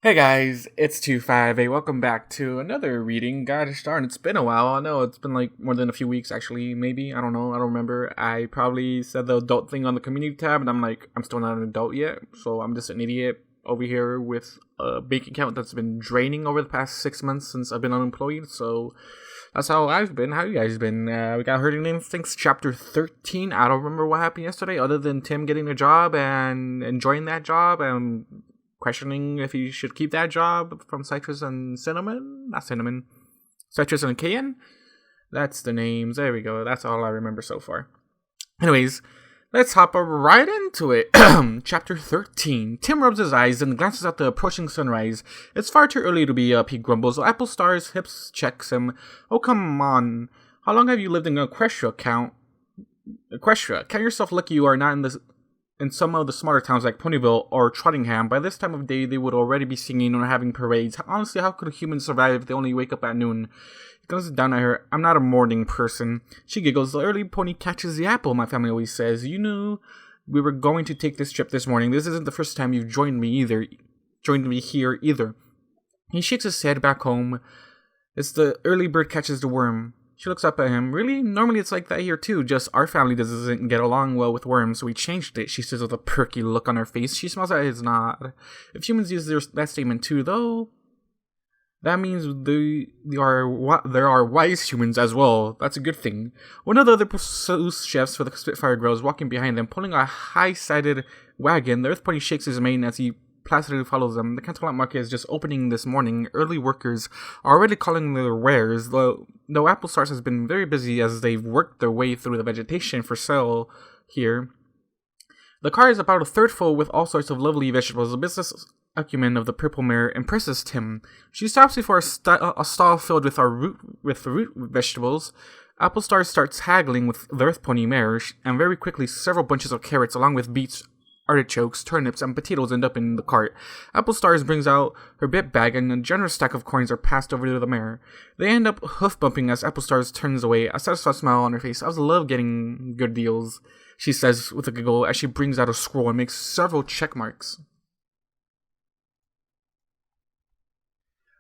Hey guys, it's 258. Welcome back to another reading. Gosh darn, it's been a while. I know it's been like more than a few weeks actually, maybe. I don't know. I don't remember. I probably said the adult thing on the community tab and I'm like, I'm still not an adult yet. So I'm just an idiot over here with a bank account that's been draining over the past 6 months since I've been unemployed. So that's how I've been. How you guys been? We got Herding Instincts chapter 13. I don't remember what happened yesterday other than Tim getting a job and enjoying that job and questioning if he should keep that job from Citrus and Cinnamon. Not Cinnamon. Citrus and Cayanne. That's the names. There we go. That's all I remember so far. Anyways, let's hop right into it. Chapter 13. Tim rubs his eyes and glances at the approaching sunrise. It's far too early to be up, he grumbles. Apple Star's hips checks him. Oh, come on. How long have you lived in Equestria? Count yourself lucky you are not in some of the smaller towns like Ponyville or Trottingham. By this time of day, they would already be singing or having parades. Honestly, how could humans survive if they only wake up at noon? He glances down at her. I'm not a morning person. She giggles. The early pony catches the apple, my family always says. You knew we were going to take this trip this morning. This isn't the first time you've joined me here either. He shakes his head back home. It's the early bird catches the worm. She looks up at him. Really? Normally it's like that here too, just our family doesn't get along well with worms, so we changed it, she says with a perky look on her face. She smiles at his nod. If humans use that statement too, though, that means there are wise humans as well. That's a good thing. One of the other sous chefs for the Spitfire Girl is walking behind them, pulling a high-sided wagon. The Earth Pony shakes his mane as he placidly follows them. The Canterlot market is just opening this morning. Early workers are already calling their wares, though Apple Stars has been very busy as they've worked their way through the vegetation for sale here. The car is about a third full with all sorts of lovely vegetables. The business acumen of the purple mare impresses Tim. She stops before a stall filled with root vegetables. Apple Stars starts haggling with the Earth Pony mare, and very quickly several bunches of carrots along with beets, artichokes, turnips, and potatoes end up in the cart. Apple Stars brings out her bit bag, and a generous stack of coins are passed over to the mare. They end up hoof bumping as Apple Stars turns away, a satisfied smile on her face. I love getting good deals, she says with a giggle as she brings out a scroll and makes several check marks.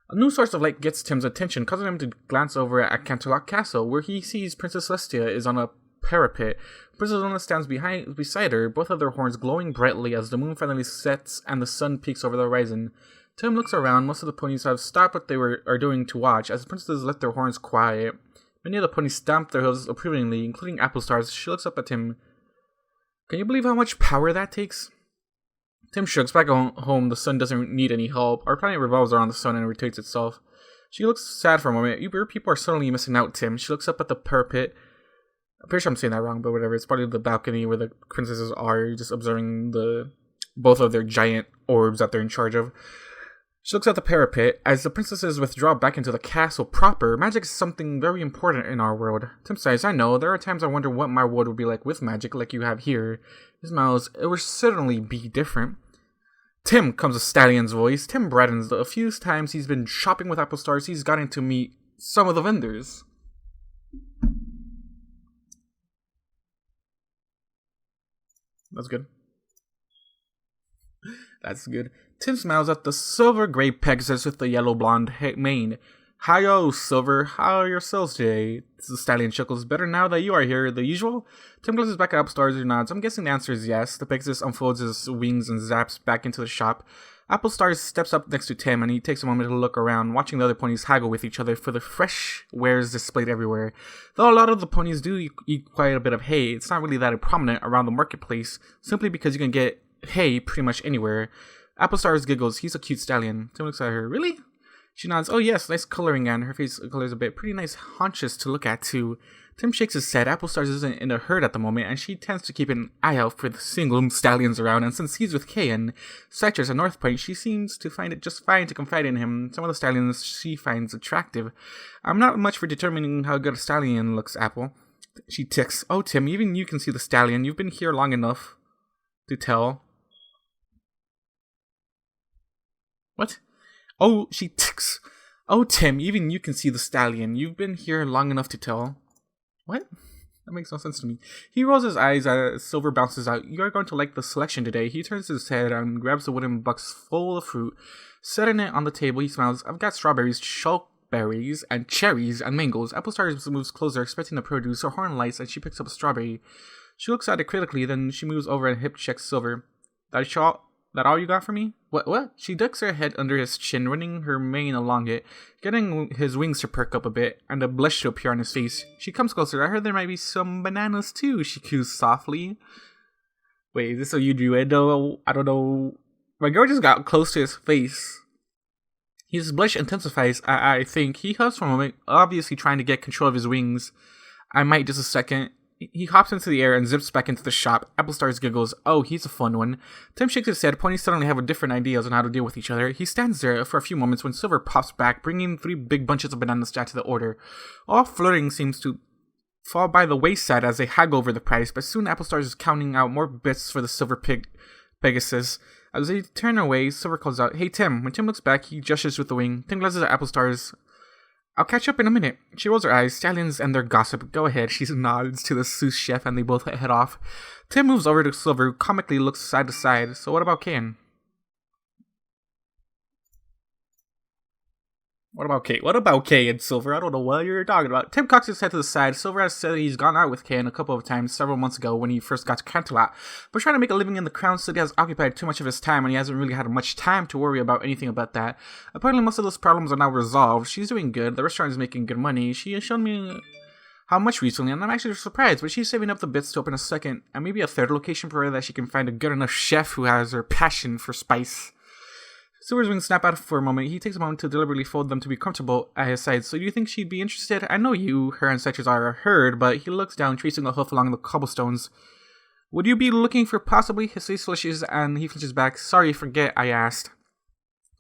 A new source of light gets Tim's attention, causing him to glance over at Canterlot Castle, where he sees Princess Celestia is on a parapet. Princess Luna stands beside her, both of their horns glowing brightly as the moon finally sets and the sun peeks over the horizon. Tim looks around. Most of the ponies have stopped what they are doing to watch, as the princesses let their horns quiet. Many of the ponies stamp their hooves approvingly, including Apple Stars. She looks up at Tim. Can you believe how much power that takes? Tim shrugs. Back home, the sun doesn't need any help. Our planet revolves around the sun and rotates itself. She looks sad for a moment. Your people are suddenly missing out, Tim. She looks up at the parapet. I'm pretty sure I'm saying that wrong, but whatever. It's part of the balcony where the princesses are, just observing both of their giant orbs that they're in charge of. She looks at the parapet. As the princesses withdraw back into the castle proper, magic is something very important in our world. Tim says, I know. There are times I wonder what my world would be like with magic, like you have here. He smiles. It would certainly be different. Tim, comes a stallion's voice. Tim broadens. A few times he's been shopping with Apple Stars, he's gotten to meet some of the vendors. That's good. That's good. Tim smiles at the silver-gray Pegasus with the yellow-blonde mane. Hi-yo, Silver. How are your sales today? The stallion chuckles. Better now that you are here. The usual? Tim glances back at Apple Stars and nods. I'm guessing the answer is yes. The Pegasus unfolds his wings and zaps back into the shop. Apple Stars steps up next to Tim, and he takes a moment to look around, watching the other ponies haggle with each other for the fresh wares displayed everywhere. Though a lot of the ponies do eat quite a bit of hay, it's not really that prominent around the marketplace, simply because you can get hay pretty much anywhere. Apple Stars giggles. He's a cute stallion. Tim looks at her. Really? She nods. Oh yes, nice coloring, and her face colors a bit. Pretty nice haunches to look at too. Tim shakes his head. Apple Stars isn't in a herd at the moment, and she tends to keep an eye out for the single stallions around, and since he's with Cayanne, Citrus, and North Point, she seems to find it just fine to confide in him. Some of the stallions she finds attractive. I'm not much for determining how good a stallion looks, Apple. She ticks. Oh, Tim, even you can see the stallion. You've been here long enough to tell. What? Oh, she ticks. Oh, Tim, even you can see the stallion. You've been here long enough to tell. What? That makes no sense to me. He rolls his eyes as Silver bounces out. "You're going to like the selection today." He turns his head and grabs a wooden box full of fruit. Setting it on the table, he smiles. "I've got strawberries, berries, and cherries, and mangoes." Apple Stars moves closer, expecting the produce. Her horn lights, and she picks up a strawberry. She looks at it critically, then she moves over and hip checks Silver. That all you got for me?" What? She ducks her head under his chin, running her mane along it, getting his wings to perk up a bit, and a blush to appear on his face. She comes closer. "I heard there might be some bananas too," she coos softly. Wait, is this a innuendo? I don't know. My girl just got close to his face. His blush intensifies, I think. He huffs for a moment, obviously trying to get control of his wings. "I might just a second." He hops into the air and zips back into the shop. Apple Stars giggles. "Oh, he's a fun one." Tim shakes his head. Ponies suddenly have different ideas on how to deal with each other. He stands there for a few moments when Silver pops back, bringing 3 big bunches of bananas back to the order. All flirting seems to fall by the wayside as they haggle over the price, but soon Apple Stars is counting out more bits for the Silver Pegasus. As they turn away, Silver calls out, "Hey, Tim." When Tim looks back, he gestures with the wing. Tim glances at Apple Stars. "I'll catch up in a minute." She rolls her eyes. Stallions and their gossip. "Go ahead." She nods to the sous chef and they both head off. Tim moves over to Silver, who comically looks side to side. "So what about Cayanne?" What about Cayanne, Silver? I don't know what you're talking about. Tim cocks his head to the side. Silver has said he's gone out with Cayanne a couple of times several months ago when he first got to Canterlot, but trying to make a living in the Crown City has occupied too much of his time and he hasn't really had much time to worry about anything about that. Apparently most of those problems are now resolved. She's doing good. The restaurant is making good money. She has shown me how much recently, and I'm actually surprised, but she's saving up the bits to open a second and maybe a third location for her that she can find a good enough chef who has her passion for spice. Silver's wings snap out for a moment. He takes a moment to deliberately fold them to be comfortable at his side. "So do you think she'd be interested? I know her ancestors are a herd," but he looks down, tracing a hoof along the cobblestones. "Would you be looking for possibly?" His face flushes and he flinches back. "Sorry, forget I asked."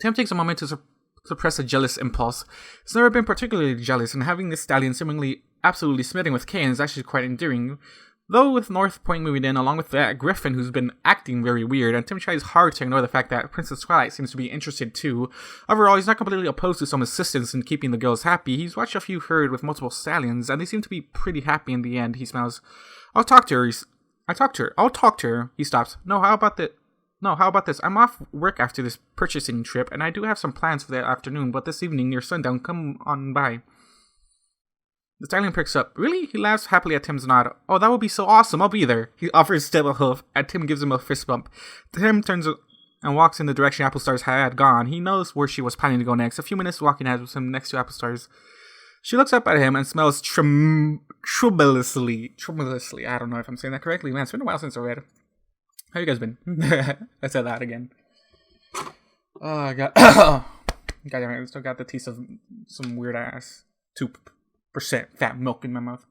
Tim takes a moment to suppress a jealous impulse. He's never been particularly jealous, and having this stallion seemingly absolutely smitten with Cayanne is actually quite endearing. Though with North Point moving in, along with that Griffin who's been acting very weird, and Tim tries hard to ignore the fact that Princess Twilight seems to be interested too. Overall, he's not completely opposed to some assistance in keeping the girls happy. He's watched a few herd with multiple stallions, and they seem to be pretty happy in the end. He smiles. I'll talk to her. He stops. How about this? I'm off work after this purchasing trip, and I do have some plans for the afternoon, but this evening near sundown, come on by. The stallion perks up. "Really?" He laughs happily at Tim's nod. "Oh, that would be so awesome. I'll be there." He offers Tim a hoof, and Tim gives him a fist bump. Tim turns and walks in the direction Apple Stars had gone. He knows where she was planning to go next. A few minutes walking has him next to Apple Stars. She looks up at him and smells tremulously. I don't know if I'm saying that correctly. Man, it's been a while since I read. How you guys been? I said that again. Oh, God. God damn it. I still got the taste of some weird ass 2% fat milk in my mouth.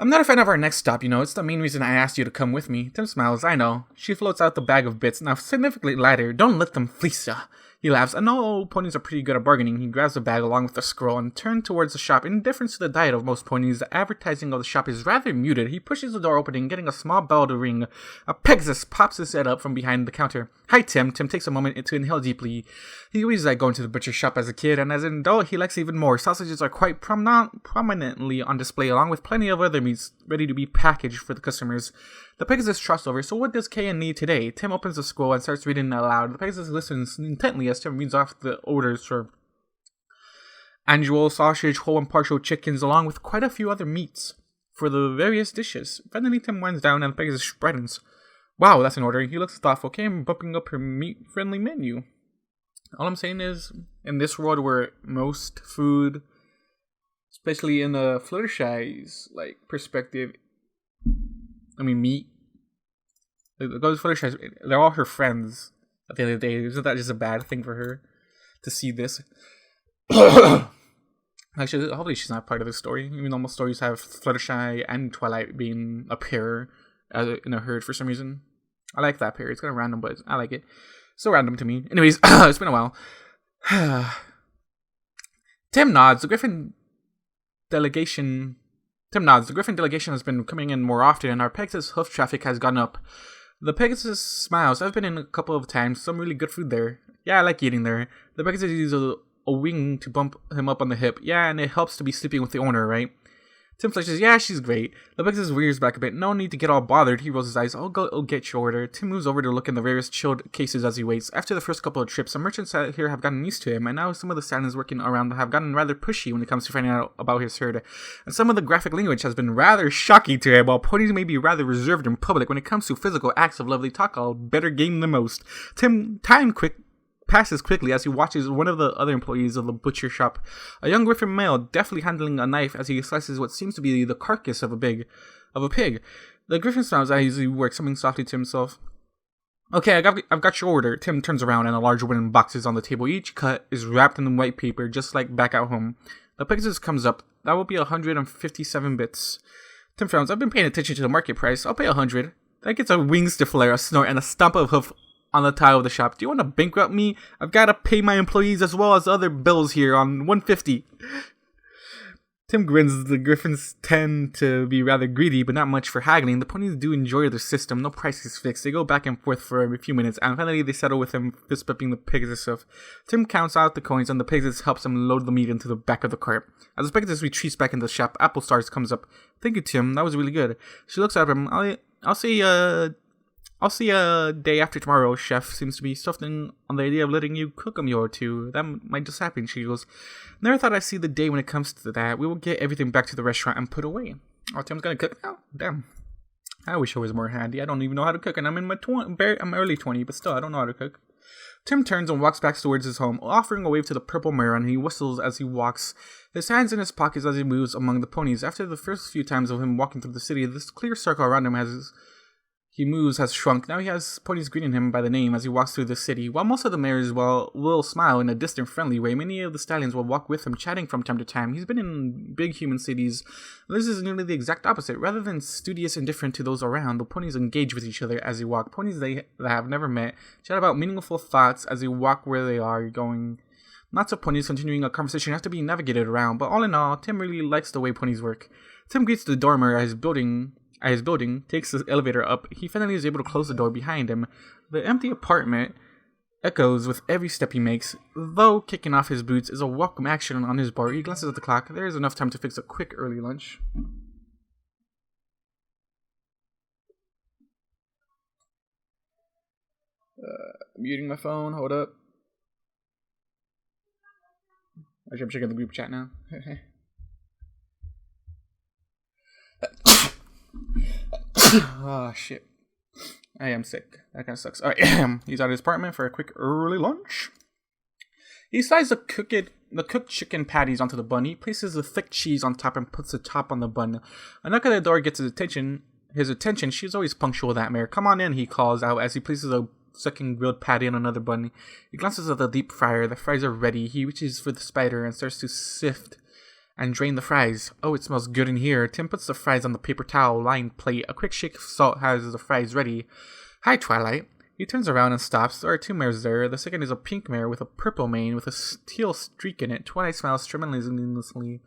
"I'm not a fan of our next stop, It's the main reason I asked you to come with me." Tim smiles. "I know." She floats out the bag of bits, now significantly lighter. "Don't let them fleece ya." He laughs. I know ponies are pretty good at bargaining. He grabs the bag along with the scroll and turns towards the shop. In difference to the diet of most ponies, the advertising of the shop is rather muted. He pushes the door opening, getting a small bell to ring. A Pegasus pops his head up from behind the counter. "Hi, Tim." Tim takes a moment to inhale deeply. He always liked going to the butcher shop as a kid, and as an adult, he likes even more. Sausages are quite prominently on display, along with plenty of other meats ready to be packaged for the customers. The Pegasus trots over. "So what does Cayanne need today?" Tim opens the scroll and starts reading aloud. The Pegasus listens intently as Tim reads off the orders for anguille, sausage, whole and partial chickens, along with quite a few other meats for the various dishes. Finally, Tim winds down and the Pegasus brightens. "Wow, that's an order." He looks thoughtful. Cayanne bumping up her meat-friendly menu. All I'm saying is, in this world where most food, especially in the Fluttershy's perspective, meat. Those Fluttershy's, they're all her friends at the end of the day. Isn't that just a bad thing for her to see this? Actually, hopefully she's not part of this story. Even though most stories have Fluttershy and Twilight being a pair in a herd for some reason. I like that pair. It's kind of random, but I like it. So random to me. Anyways, it's been a while. Tim nods. The Griffin delegation has been coming in more often, and our Pegasus hoof traffic has gone up. The Pegasus smiles. I've been in a couple of times. Some really good food there. Yeah, I like eating there. The Pegasus uses a wing to bump him up on the hip. Yeah, and it helps to be sleeping with the owner, right? Tim flashes, yeah, she's great. Lepexus rears back a bit. No need to get all bothered. He rolls his eyes. I'll get your order. Tim moves over to look in the various chilled cases as he waits. After the first couple of trips, some merchants out here have gotten used to him, and now some of the stallions working around have gotten rather pushy when it comes to finding out about his herd. And some of the graphic language has been rather shocking to him, while ponies may be rather reserved in public when it comes to physical acts of love. They talk a better game than most. Tim passes quickly as he watches one of the other employees of the butcher shop, a young griffin male, deftly handling a knife as he slices what seems to be the carcass of a pig. The griffin smiles as he works, something softly to himself. Okay, I've got your order. Tim turns around and a large wooden box is on the table. Each cut is wrapped in white paper, just like back at home. The Pegasus comes up. That will be 157 bits. Tim frowns. I've been paying attention to the market price. I'll pay 100. That gets a wings to flare, a snort, and a stomp of hoof on the tile of the shop. Do you want to bankrupt me? I've got to pay my employees as well as other bills here on 150. Tim grins. The griffins tend to be rather greedy, but not much for haggling. The ponies do enjoy their system. No price is fixed. They go back and forth for a few minutes, and finally they settle with him fist bumping the Pegasus stuff. Tim counts out the coins, and the Pegasus helps him load the meat into the back of the cart. As the Pegasus retreats back into the shop, Apple Stars comes up. Thank you, Tim. That was really good. She looks at him. I'll see a day after tomorrow. Chef seems to be stuffing on the idea of letting you cook a meal or two. That might just happen, she goes. Never thought I'd see the day when it comes to that. We will get everything back to the restaurant and put away. Oh, Tim's gonna cook now? Damn. I wish I was more handy. I don't even know how to cook, and I'm in my I'm early 20, but still, I don't know how to cook. Tim turns and walks back towards his home, offering a wave to the purple mare, and he whistles as he walks, his hands in his pockets as he moves among the ponies. After the first few times of him walking through the city, this clear circle around him has shrunk. Now he has ponies greeting him by the name as he walks through the city. While most of the mares will smile in a distant, friendly way, many of the stallions will walk with him, chatting from time to time. He's been in big human cities. This is nearly the exact opposite. Rather than studious and indifferent to those around, the ponies engage with each other as they walk. Ponies that have never met chat about meaningful thoughts as they walk where they are going. Lots of ponies continuing a conversation have to be navigated around, but all in all, Tim really likes the way ponies work. Tim greets the dormer at his building, takes the elevator up. He finally is able to close the door behind him. The empty apartment echoes with every step he makes. Though kicking off his boots is a welcome action on his part, he glances at the clock. There is enough time to fix a quick early lunch. Muting my phone, hold up. Actually, I'm checking the group chat now. Oh shit, I am sick. That kind of sucks. Alright, he's at his apartment for a quick early lunch. He slides the cooked chicken patties onto the bun. He places the thick cheese on top and puts the top on the bun. A knock at the door gets his attention. She's always punctual, that mare. Come on in, he calls out as he places a second grilled patty on another bun. He glances at the deep fryer. The fries are ready. He reaches for the spider and starts to sift and drain the fries. Oh, it smells good in here. Tim puts the fries on the paper towel lined plate. A quick shake of salt has the fries ready. Hi, Twilight. He turns around and stops. There are two mares there. The second is a pink mare with a purple mane with a teal streak in it. Twilight smiles tremulously.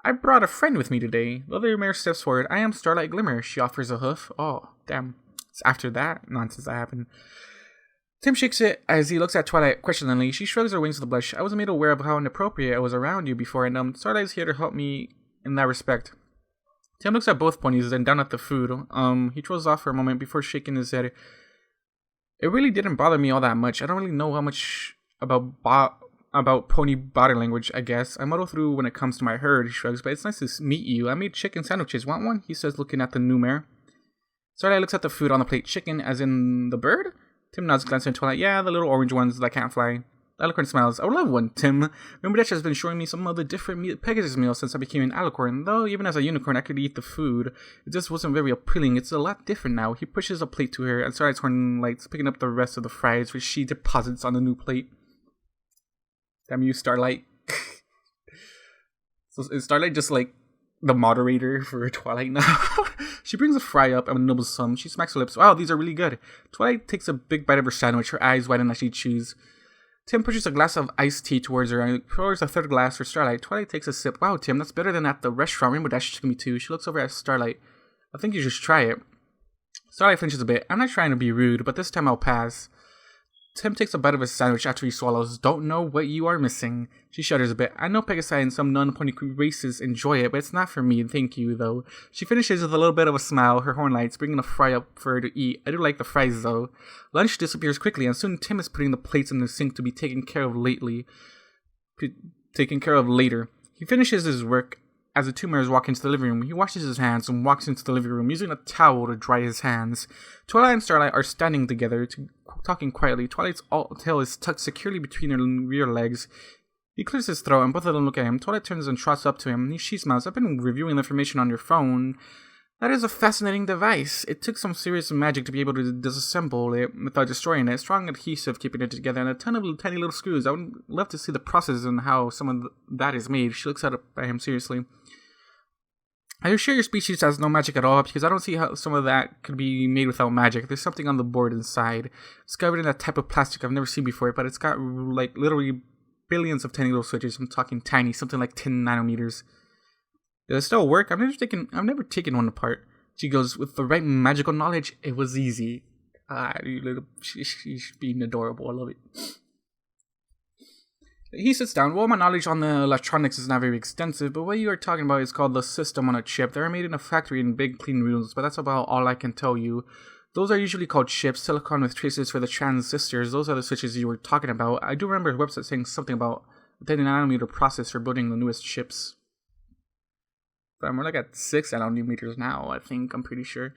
I brought a friend with me today. The other mare steps forward. I am Starlight Glimmer. She offers a hoof. Oh, damn. It's after that nonsense that happened. Tim shakes it as he looks at Twilight questioningly. She shrugs her wings with a blush. I wasn't made aware of how inappropriate I was around you before, and Starlight's here to help me in that respect. Tim looks at both ponies and down at the food. He trolls off for a moment before shaking his head. It really didn't bother me all that much. I don't really know how much about pony body language, I guess. I muddle through when it comes to my herd, he shrugs, but it's nice to meet you. I made chicken sandwiches. Want one? He says, looking at the new mare. Starlight looks at the food on the plate. Chicken, as in the bird? Tim nods, glancing at Twilight. Yeah, the little orange ones that can't fly. Alicorn smiles. I would love one, Tim. Remember that has been showing me some of the different Pegasus meals since I became an alicorn. Though, even as a unicorn, I could eat the food. It just wasn't very appealing. It's a lot different now. He pushes a plate to her, and Starlight's horn lights, picking up the rest of the fries, which she deposits on the new plate. Damn you, Starlight. So is Starlight just like the moderator for Twilight now? She brings a fry up and nibbles some. She smacks her lips. Wow, these are really good. Twilight takes a big bite of her sandwich, her eyes widen as she chews. Tim pushes a glass of iced tea towards her and pours a third glass for Starlight. Twilight takes a sip. Wow, Tim, that's better than at the restaurant. Rainbow Dash took me to. She looks over at Starlight. I think you should try it. Starlight flinches a bit. I'm not trying to be rude, but this time I'll pass. Tim takes a bite of his sandwich after he swallows. Don't know what you are missing. She shudders a bit. I know Pegasi and some non-pony races enjoy it, but it's not for me, thank you, though. She finishes with a little bit of a smile, her horn lights, bringing a fry up for her to eat. I do like the fries, though. Lunch disappears quickly, and soon Tim is putting the plates in the sink to be taken care of later. He finishes his work as the two mayors walk into the living room. He washes his hands and walks into the living room, using a towel to dry his hands. Twilight and Starlight are standing together, talking quietly. Twilight's tail is tucked securely between her rear legs. He clears his throat, and both of them look at him. Twilight turns and trots up to him. She smiles. I've been reviewing the information on your phone. That is a fascinating device. It took some serious magic to be able to disassemble it without destroying it. Strong adhesive keeping it together, and a ton of tiny little screws. I would love to see the process and how some of that is made. She looks at him seriously. Are you sure your species has no magic at all? Because I don't see how some of that could be made without magic. There's something on the board inside. It's covered in that type of plastic I've never seen before, but it's got like literally billions of tiny little switches. I'm talking tiny, something like 10 nanometers. Does it still work? I've never taken one apart. She goes, with the right magical knowledge, it was easy. She's being adorable. I love it. He sits down. Well, my knowledge on the electronics is not very extensive, but what you are talking about is called the system on a chip. They're made in a factory in big clean rooms, but that's about all I can tell you. Those are usually called chips, silicon with traces for the transistors. Those are the switches you were talking about. I do remember his website saying something about a 10 nanometer process for building the newest chips. But we're like at 6 nanometers now, I think. I'm pretty sure.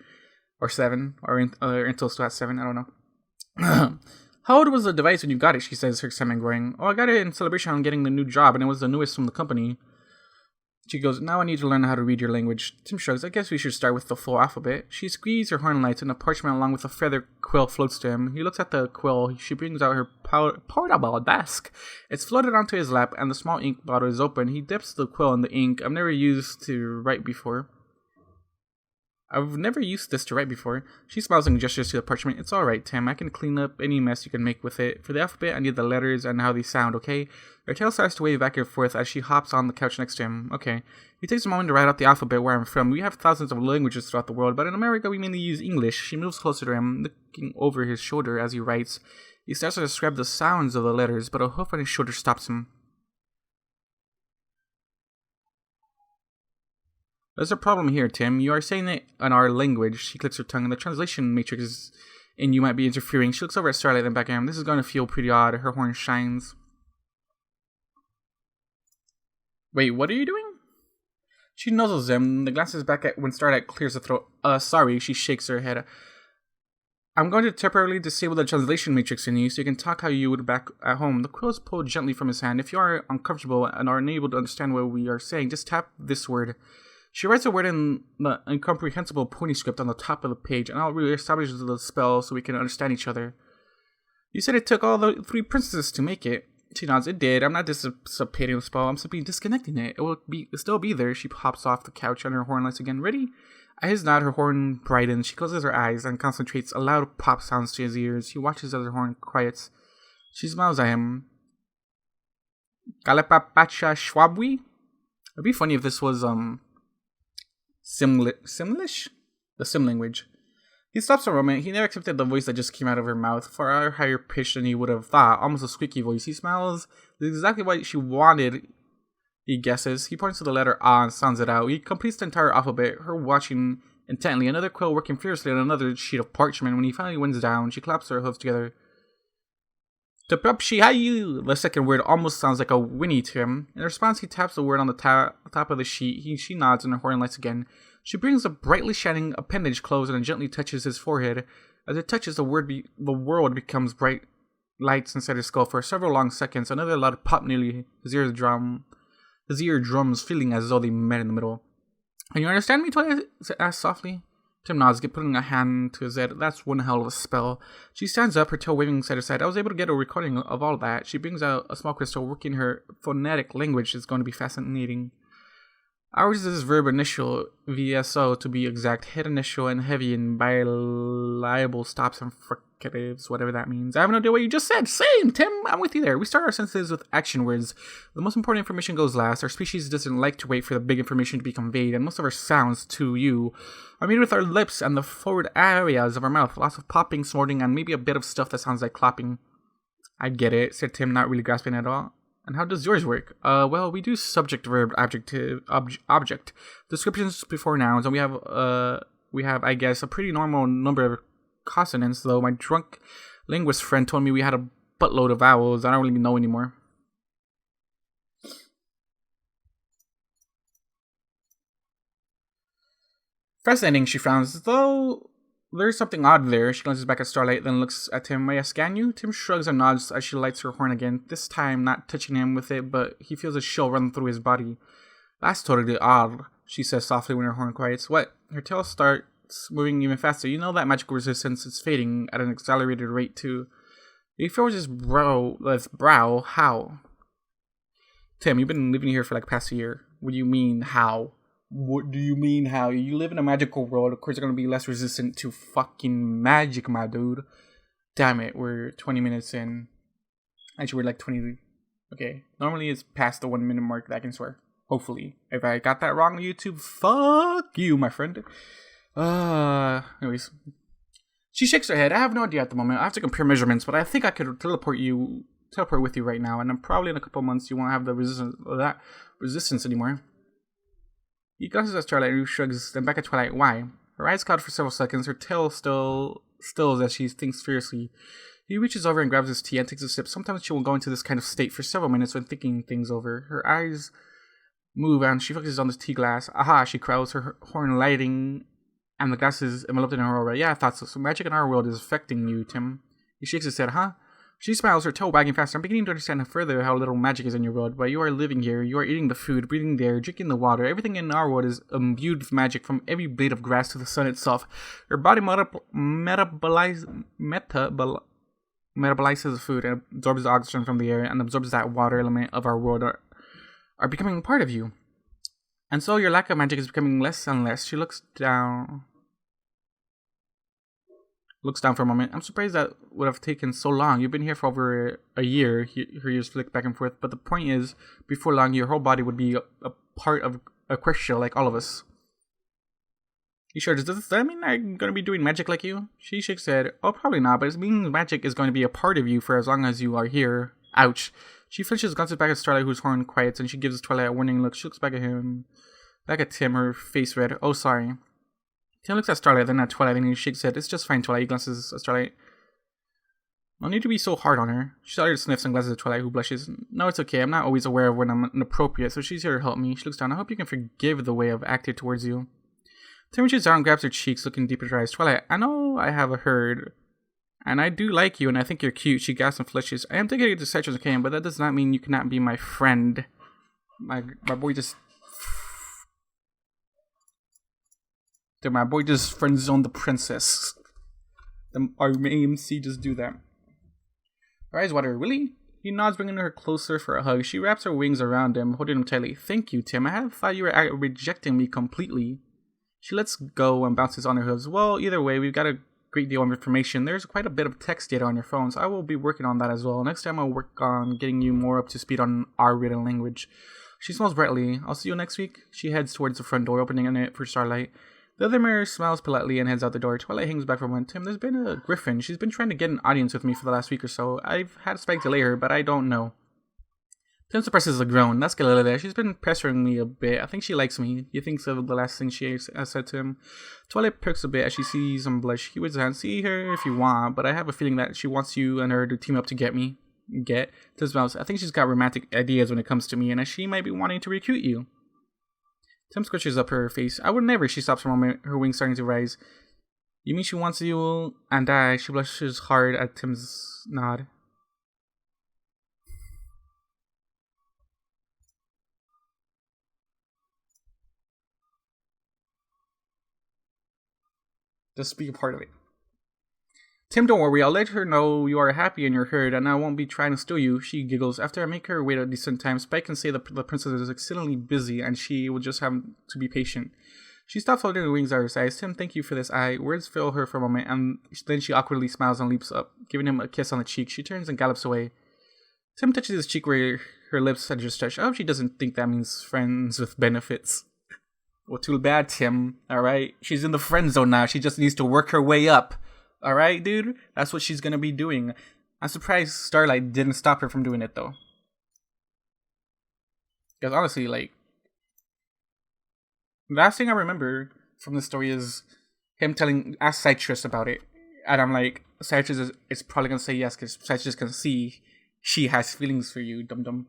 Or 7. Or Intel still has 7. I don't know. How old was the device when you got it? She says, her excitement growing. Oh, I got it in celebration on getting the new job, and it was the newest from the company. She goes, now I need to learn how to read your language. Tim shrugs. I guess we should start with the full alphabet. She squeezes her horn lights, and a parchment along with a feather quill floats to him. He looks at the quill. She brings out her portable desk. It's floated onto his lap, and the small ink bottle is open. He dips the quill in the ink. I've never used this to write before. She smiles and gestures to the parchment. It's alright, Tim. I can clean up any mess you can make with it. For the alphabet, I need the letters and how they sound, okay? Her tail starts to wave back and forth as she hops on the couch next to him. Okay. He takes a moment to write out the alphabet where I'm from. We have thousands of languages throughout the world, but in America we mainly use English. She moves closer to him, looking over his shoulder as he writes. He starts to describe the sounds of the letters, but a hoof on his shoulder stops him. There's a problem here, Tim. You are saying it in our language. She clicks her tongue, and the translation matrix is in you might be interfering. She looks over at Starlight and back at him. This is going to feel pretty odd. Her horn shines. Wait, what are you doing? She nuzzles him. The glasses back at when Starlight clears her throat. Sorry, she shakes her head. I'm going to temporarily disable the translation matrix in you so you can talk how you would back at home. The quill is pulled gently from his hand. If you are uncomfortable and are unable to understand what we are saying, just tap this word. She writes a word in the incomprehensible pony script on the top of the page, and I'll reestablish the spell so we can understand each other. You said it took all the 3 princesses to make it. She nods. It did. I'm not dissipating the spell. I'm simply disconnecting it. It'll still be there. She hops off the couch and her horn lights again. Ready? At his nod, her horn brightens. She closes her eyes and concentrates. A loud pop sounds to his ears. He watches as her horn quiets. She smiles at him. Kalepapacha Schwabwi? It'd be funny if this was, Simlish? The Sim language. He stops a moment. He never accepted the voice that just came out of her mouth. Far higher pitched than he would have thought. Almost a squeaky voice. He smiles. This is exactly what she wanted, he guesses. He points to the letter A and sounds it out. He completes the entire alphabet, her watching intently. Another quill working fiercely on another sheet of parchment. When he finally winds down, she claps her hooves together. The second word almost sounds like a whinny to him. In response, he taps the word on the top of the sheet. She nods and her horn lights again. She brings a brightly shining appendage close and gently touches his forehead. As it touches, the world becomes bright lights inside his skull. For several long seconds, another loud pop nearly his eardrums feeling as though they met in the middle. Can you understand me? Twilight asked softly. Tim nods, putting a hand to his head. That's one hell of a spell. She stands up, her tail waving side to side. I was able to get a recording of all that. She brings out a small crystal, working her phonetic language. It's going to be fascinating. Ours is verb initial, VSO to be exact, head initial and heavy and biliable stops and fricatives, whatever that means. I have no idea what you just said. Same, Tim, I'm with you there. We start our sentences with action words. The most important information goes last. Our species doesn't like to wait for the big information to be conveyed, and most of our sounds to you are made with our lips and the forward areas of our mouth. Lots of popping, snorting, and maybe a bit of stuff that sounds like clapping. I get it, said Tim, not really grasping at all. And how does yours work? Well, we do subject, verb, adjective, object descriptions before nouns, and we have, I guess, a pretty normal number of consonants, though my drunk linguist friend told me we had a buttload of vowels. I don't really know anymore. Fascinating, she frowns, though there's something odd there. She glances back at Starlight, then looks at Tim. May I scan you? Tim shrugs and nods as she lights her horn again, this time not touching him with it, but he feels a chill run through his body. That's totally odd, she says softly when her horn quiets. What? Her tail starts moving even faster. You know that magical resistance is fading at an accelerated rate, too. He furrows his brow. How? Tim, you've been living here for like past a year. What do you mean, how? What do you mean, how? You live in a magical world. Of course, you're going to be less resistant to fucking magic, my dude. Damn it, we're 20 minutes in. Actually, we're like 20. Okay, normally it's past the 1 minute mark, that I can swear. Hopefully. If I got that wrong on YouTube, fuck you, my friend. Anyways. She shakes her head. I have no idea at the moment. I have to compare measurements, but I think I could teleport with you right now, and then probably in a couple months you won't have the resistance anymore. He glances at Twilight and shrugs, then back at Twilight. Why? Her eyes cloud for several seconds, her tail stills as she thinks fiercely. He reaches over and grabs his tea and takes a sip. Sometimes she will go into this kind of state for several minutes when thinking things over. Her eyes move and she focuses on this tea glass. Aha, she crows, her horn lighting, and the glass is enveloped in her aura. Yeah, I thought so. So magic in our world is affecting you, Tim. He shakes his head. Huh? She smiles, her tail wagging faster. I'm beginning to understand further how little magic is in your world. But you are living here, you are eating the food, breathing the air, drinking the water. Everything in our world is imbued with magic, from every blade of grass to the sun itself. Your body metabolizes the food and absorbs the oxygen from the air and absorbs that water element of our world are becoming part of you. And so your lack of magic is becoming less and less. She looks down for a moment. I'm surprised that would have taken so long. You've been here for over a year. Her ears flick back and forth. But the point is, before long, your whole body would be a part of a Equestria like all of us. He sure does. Does that mean I'm going to be doing magic like you? She shakes her head. Oh, probably not, but it means magic is going to be a part of you for as long as you are here. Ouch. She flinches, glances back at Starlight, whose horn quiets, and she gives Twilight a warning look. She looks back at Tim, her face red. Oh, sorry. Tim looks at Starlight, then at Twilight, and he shakes his head. It's just fine, Twilight. He glances at Starlight. No need to be so hard on her. Starlight sniffs and glances at Twilight, who blushes. No, it's okay. I'm not always aware of when I'm inappropriate, so she's here to help me. She looks down. I hope you can forgive the way I've acted towards you. Tim reaches down and grabs her cheeks, looking deep into her eyes. Twilight, I know I have heard, and I do like you, and I think you're cute. She gasps and flushes. I am dedicated to such as I can, but that does not mean you cannot be my friend. My boy just friend zoned the princess. Our AMC just do that. Her eyes water. Really? He nods, bringing her closer for a hug. She wraps her wings around him, holding him tightly. Thank you, Tim. I had thought you were rejecting me completely. She lets go and bounces on her hooves. Well, either way, we've got a great deal of information. There's quite a bit of text data on your phones. I will be working on that as well. Next time I'll work on getting you more up to speed on our written language. She smiles brightly. I'll see you next week. She heads towards the front door, opening it for Starlight. The other mirror smiles politely and heads out the door. Twilight hangs back for a moment. Tim, there's been a griffin. She's been trying to get an audience with me for the last week or so. I've had Spike delay her, but I don't know. Tim suppresses a groan. That's Galilea. She's been pestering me a bit. I think she likes me. He thinks of the last thing she has said to him. Twilight perks a bit as she sees him blush. He waves his hand. See her if you want, but I have a feeling that she wants you and her to team up to get me. Tim's mouse. I think she's got romantic ideas when it comes to me, and she might be wanting to recruit you. Tim squishes up her face. I would never. She stops for a moment, her wings starting to rise. You mean she wants you and I? She blushes hard at Tim's nod. Just be a part of it. Tim, don't worry. I'll let her know you are happy in your herd, and I won't be trying to steal you. She giggles. After I make her wait a decent time, Spike can say the princess is exceedingly busy, and she will just have to be patient. She stops holding her wings at her sides. Tim, thank you for this. Words fill her for a moment, and then she awkwardly smiles and leaps up, giving him a kiss on the cheek. She turns and gallops away. Tim touches his cheek where her lips had just touched. I hope she doesn't think that means friends with benefits. Well, too bad, Tim. Alright? She's in the friend zone now. She just needs to work her way up. Alright, dude? That's what she's gonna be doing. I'm surprised Starlight didn't stop her from doing it though. Because honestly, like, the last thing I remember from the story is him ask Citrus about it. And I'm like, Citrus is probably gonna say yes because Citrus can see she has feelings for you, dum dum.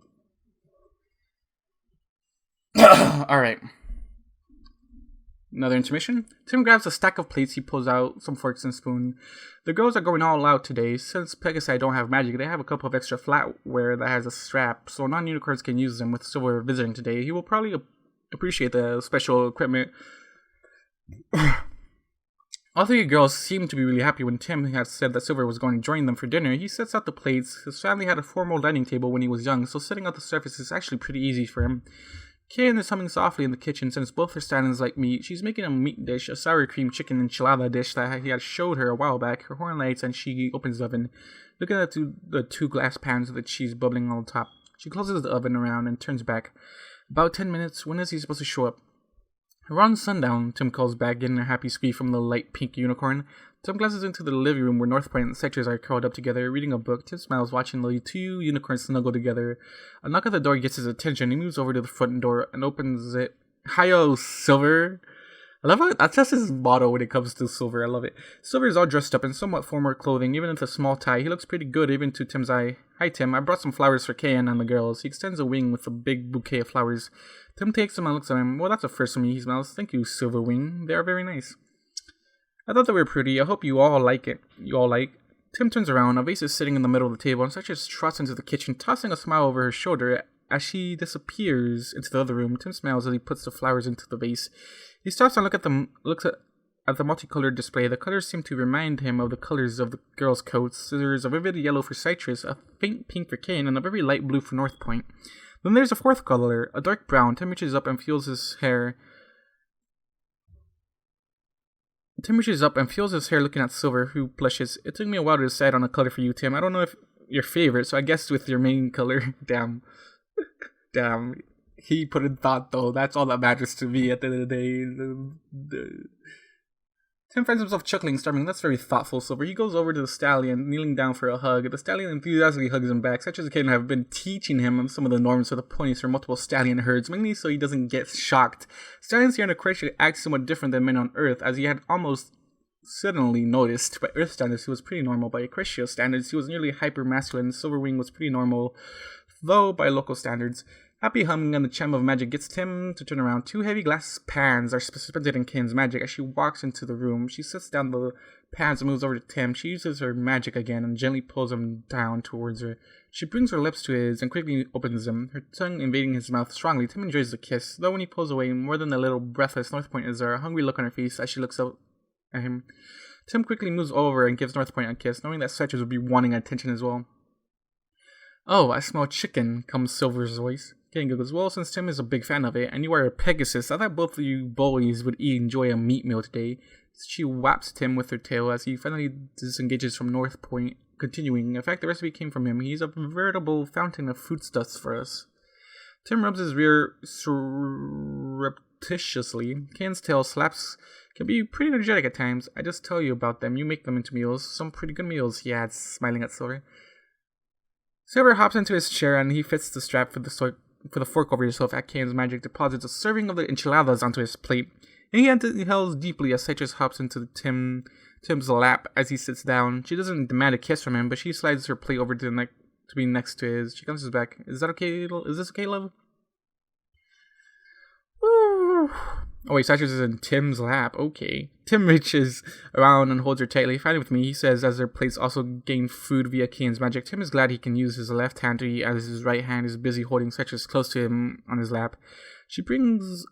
Alright. Another intermission. Tim grabs a stack of plates. He pulls out some forks and spoon. The girls are going all out today. Since Pegasus don't have magic, they have a couple of extra flatware that has a strap, so non-unicorns can use them with Silver visiting today. He will probably appreciate the special equipment. All three girls seemed to be really happy when Tim had said that Silver was going to join them for dinner. He sets out the plates. His family had a formal dining table when he was young, so setting out the surface is actually pretty easy for him. Cayanne is humming softly in the kitchen since both her stand-ins like meat. She's making a meat dish, a sour cream chicken enchilada dish that he had showed her a while back. Her horn lights and she opens the oven, looking at the two glass pans with the cheese bubbling on top. She closes the oven around and turns back. About 10 minutes, when is he supposed to show up? Around sundown, Tim calls back, getting a happy squeak from the light pink unicorn. Tim glances into the living room where Northpoint and Citrus are curled up together, reading a book. Tim smiles, watching the two unicorns snuggle together. A knock at the door gets his attention. He moves over to the front door and opens it. Hi-yo, Silver. I love how that's just his motto when it comes to Silver. I love it. Silver is all dressed up in somewhat formal clothing, even with a small tie. He looks pretty good, even to Tim's eye. Hi, Tim. I brought some flowers for Cayanne and the girls. He extends a wing with a big bouquet of flowers. Tim takes them and looks at him. Well, that's a first for me, he smiles. Thank you, Silver Wing. They are very nice. I thought they were pretty. I hope you all like it. Tim turns around. A vase is sitting in the middle of the table, and Citrus trots into the kitchen, tossing a smile over her shoulder as she disappears into the other room. Tim smiles as he puts the flowers into the vase. He stops and looks at the multicolored display. The colors seem to remind him of the colors of the girls' coats. There's a vivid yellow for Citrus, a faint pink for Cayanne, and a very light blue for Northpoint. Then there's a fourth color, a dark brown. Tim reaches up and feels his hair. Looking at Silver, who blushes. It took me a while to decide on a color for you, Tim. I don't know if your favorite, so I guessed with your main color. Damn. He put in thought, though. That's all that matters to me at the end of the day. Tim finds himself chuckling, starting. That's very thoughtful, Silver. He goes over to the stallion, kneeling down for a hug. The stallion enthusiastically hugs him back. Such as Cayanne have been teaching him some of the norms for the ponies for multiple stallion herds, mainly so he doesn't get shocked. Stallions here in Aquatia act somewhat different than men on Earth, as he had almost suddenly noticed. By Earth standards, he was pretty normal. By Aquatia standards, he was nearly hyper-masculine. Silverwing was pretty normal, though by local standards. Happy humming and the chime of magic gets Tim to turn around. Two heavy glass pans are suspended in Cayanne's magic as she walks into the room. She sets down the pans and moves over to Tim. She uses her magic again and gently pulls him down towards her. She brings her lips to his and quickly opens them, her tongue invading his mouth strongly. Tim enjoys the kiss, though when he pulls away, more than a little breathless, Northpoint is there, a hungry look on her face as she looks up at him. Tim quickly moves over and gives Northpoint a kiss, knowing that Citrus would be wanting attention as well. Oh, I smell chicken, comes Silver's voice. Cayanne goes, well, since Tim is a big fan of it, and you are a Pegasus, I thought both of you boys would enjoy a meat meal today. She whaps Tim with her tail as he finally disengages from Northpoint, continuing. In fact, the recipe came from him. He's a veritable fountain of foodstuffs for us. Tim rubs his rear surreptitiously. Cayanne's tail slaps can be pretty energetic at times. I just tell you about them. You make them into meals. Some pretty good meals, he adds, smiling at Silver. Silver hops into his chair and he fits the strap for the fork over himself at Cayanne's magic, deposits a serving of the enchiladas onto his plate, and he inhales deeply as Citrus hops into Tim's lap as he sits down. She doesn't demand a kiss from him, but she slides her plate over to be next to his. She comes back. Is this okay, love? Woo. Oh wait, Citrus is in Tim's lap. Okay. Tim reaches around and holds her tightly. Fine with me, he says, as their plates also gain food via Cayanne's magic. Tim is glad he can use his left hand to eat, as his right hand is busy holding Citrus close to him on his lap. She brings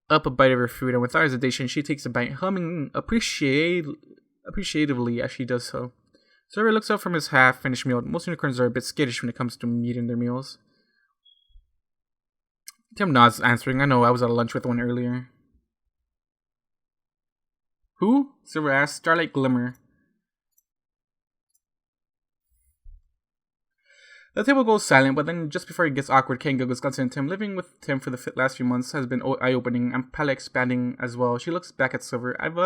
up a bite of her food, and without hesitation, she takes a bite, humming appreciatively as she does so. Silver looks up from his half-finished meal. Most unicorns are a bit skittish when it comes to meat in their meals. Tim nods, answering, I know, I was at lunch with one earlier. Who? Silver asks. Starlight Glimmer. The table goes silent, but then just before it gets awkward, Cayanne goes glancing at Tim. Living with Tim for the last few months has been eye-opening and palate expanding as well. She looks back at Silver. I've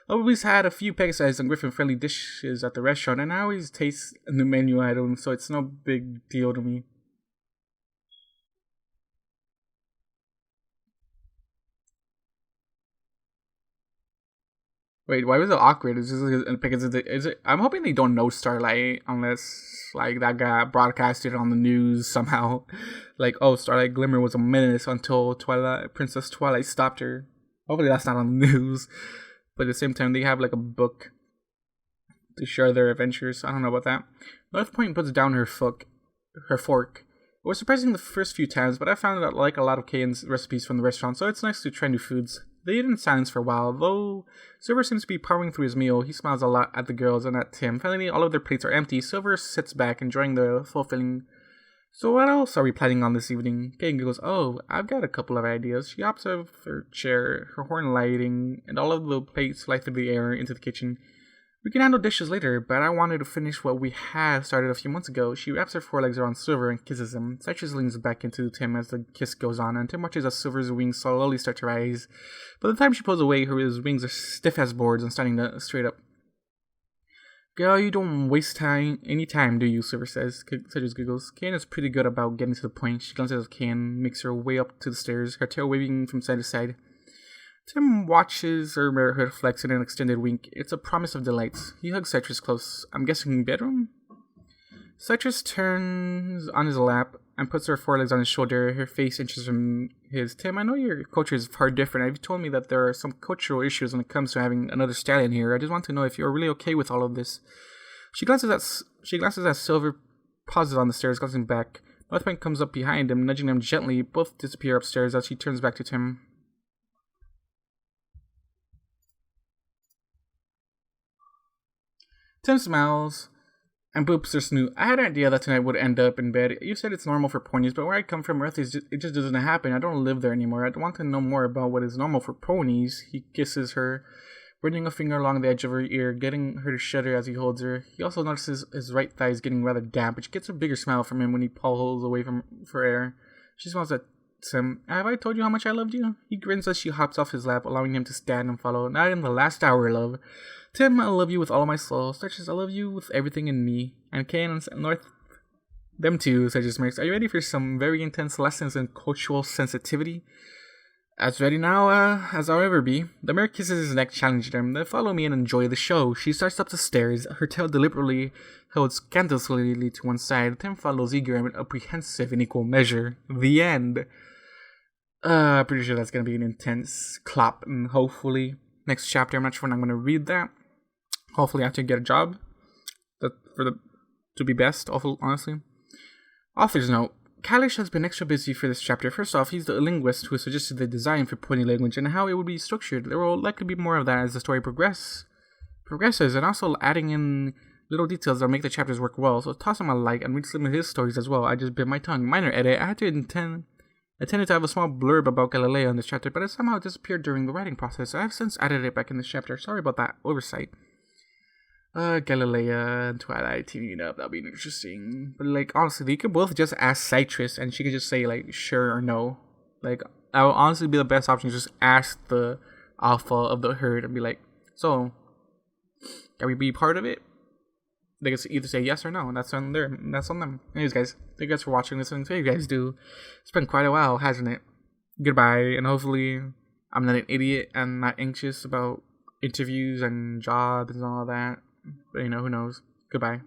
I always had a few Pegasus and Griffin-friendly dishes at the restaurant, and I always taste the menu items, so it's no big deal to me. Wait, why was it awkward? Is just because is it? I'm hoping they don't know Starlight unless like that got broadcasted on the news somehow. Like, oh, Starlight Glimmer was a menace until Princess Twilight stopped her. Hopefully that's not on the news. But at the same time, they have like a book to share their adventures. I don't know about that. North Point puts down her fork. It was surprising the first few times, but I found out like a lot of Cayanne's recipes from the restaurant, so it's nice to try new foods. They eat in silence for a while, though Silver seems to be powering through his meal. He smiles a lot at the girls and at Tim. Finally, all of their plates are empty. Silver sits back, enjoying the fulfilling. So what else are we planning on this evening? Cayanne goes, oh, I've got a couple of ideas. She hops out of her chair, her horn lighting, and all of the plates fly through the air into the kitchen. We can handle dishes later, but I wanted to finish what we had started a few months ago. She wraps her forelegs around Silver and kisses him. Citrus leans back into Tim as the kiss goes on, and Tim watches as Silver's wings slowly start to rise. By the time she pulls away, his wings are stiff as boards and starting to straight up. Girl, you don't waste any time, do you? Silver says. Citrus giggles. Cayanne is pretty good about getting to the point. She glances at Cayanne, makes her way up to the stairs, her tail waving from side to side. Tim watches her reflex in an extended wink. It's a promise of delights. He hugs Citrus close. I'm guessing bedroom? Citrus turns on his lap and puts her forelegs on his shoulder. Her face inches from his. Tim, I know your culture is far different. You've told me that there are some cultural issues when it comes to having another stallion here. I just want to know if you're really okay with all of this. She glances at Silver, pauses on the stairs, glancing back. Northpoint comes up behind him, nudging them gently. Both disappear upstairs as she turns back to Tim. Tim smiles and boops her snoot. I had an idea that tonight would end up in bed. You said it's normal for ponies, but where I come from, Earth, it just doesn't happen. I don't live there anymore. I want to know more about what is normal for ponies. He kisses her, running a finger along the edge of her ear, getting her to shudder as he holds her. He also notices his right thigh is getting rather damp, which gets a bigger smile from him when he pulls away for air. She smiles at Tim. Have I told you how much I loved you? He grins as she hops off his lap, allowing him to stand and follow. Not in the last hour, love. Tim, I love you with all of my soul. Citrus, I love you with everything in me. And Cayanne and North, them too, Citrus Mercs. Are you ready for some very intense lessons in cultural sensitivity? As ready now as I'll ever be. The mare kisses his neck, challenging him. Then follow me and enjoy the show. She starts up the stairs, her tail deliberately held scandalously to one side. Tim follows, eager and apprehensive in equal measure. The end. Pretty sure that's gonna be an intense clap, and hopefully next chapter, I'm not sure when I'm gonna read that. Hopefully I can get a job to be best, honestly. Author's note. Kalish has been extra busy for this chapter. First off, he's the linguist who suggested the design for pony language and how it would be structured. There will likely be more of that as the story progresses, and also adding in little details that make the chapters work well. So toss him a like and read some of his stories as well. I just bit my tongue. Minor edit. I intended to have a small blurb about Galileo in this chapter, but it somehow disappeared during the writing process. I have since added it back in this chapter. Sorry about that oversight. Galileo and Twilight teaming up, that'll be interesting. But like honestly, they could both just ask Citrus and she could just say like sure or no. Like that would honestly be the best option, just ask the alpha of the herd and be like, so can we be part of it? They could either say yes or no, and that's on them. Anyways guys, thank you guys for watching this, and so you guys do. It's been quite a while, hasn't it? Goodbye, and hopefully I'm not an idiot and not anxious about interviews and jobs and all that. But who knows? Goodbye.